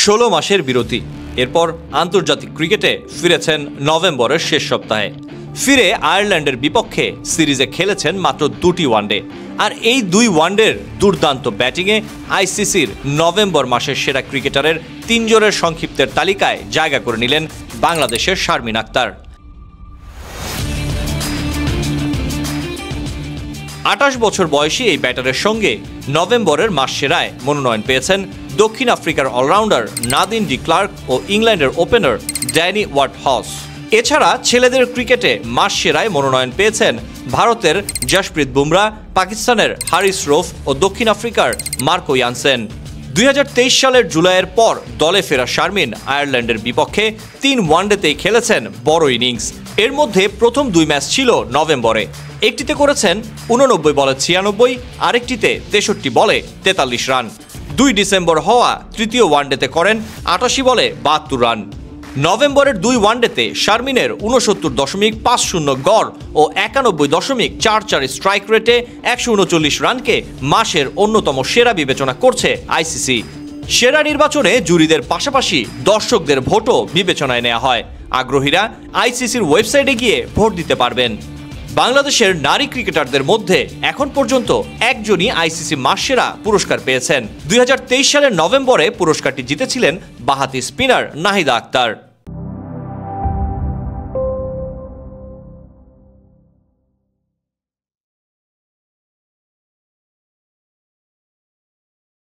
16 মাসের বিরতি, এরপর আন্তর্জাতিক ক্রিকেটে ফিরেছেন নভেম্বরের শেষ সপ্তাহে। ফিরে আয়ারল্যান্ডের বিপক্ষে সিরিজে খেলেছেন মাত্র 2টি ওয়ানডে, আর এই 2 ওয়ানডের দুর্দান্ত ব্যাটিংয়ে আইসিসির নভেম্বর মাসের সেরা ক্রিকেটারের 3 জনের সংক্ষিপ্তের তালিকায় জায়গা করে নিলেন বাংলাদেশের শারমিন আক্তার। 28 বছর বয়সী এই ব্যাটারের সঙ্গে নভেম্বরের মাস সেরায় মনোনয়ন পেয়েছেন দক্ষিণ আফ্রিকার অলরাউন্ডার নাদিন ডি ক্লার্ক ও ইংল্যান্ডের ওপেনার ড্যানি ওয়াটহর্স। এছাড়া ছেলেদের ক্রিকেটে মাস সেরায় মনোনয়ন পেয়েছেন ভারতের জশপ্রীত বুমরা, পাকিস্তানের হারিস রৌফ ও দক্ষিণ আফ্রিকার মার্কো ইয়ানসেন। 2023 সালের জুলাইয়ের পর দলে ফেরা শারমিন আয়ারল্যান্ডের বিপক্ষে 3 ওয়ানডেতেই খেলেছেন বড় ইনিংস। এর মধ্যে প্রথম 2 ম্যাচ ছিল নভেম্বরে। একটিতে করেছেন 89 বলে 96, আরেকটিতে 63 বলে 43 রান। 2 ডিসেম্বর হওয়া তৃতীয় ওয়ানডেতে করেন 88 বলে 72 রান। নভেম্বরের 2 ওয়ানডেতে শারমিনের 69.50 গড় ও 91.44 স্ট্রাইক রেটে 139 রানকে মাসের অন্যতম সেরা বিবেচনা করছে আইসিসি। সেরা নির্বাচনে জুরিদের পাশাপাশি দর্শকদের ভোটও বিবেচনায় নেওয়া হয়। আগ্রহীরা আইসিসির ওয়েবসাইটে গিয়ে ভোট দিতে পারবেন। বাংলাদেশের নারী ক্রিকেটারদের মধ্যে এখন পর্যন্ত একজনই আইসিসি মাস সেরা পুরস্কার পেয়েছেন। 2023 সালের নভেম্বরে পুরস্কারটি জিতেছিলেন বাঁহাতি স্পিনার নাহিদা আক্তার।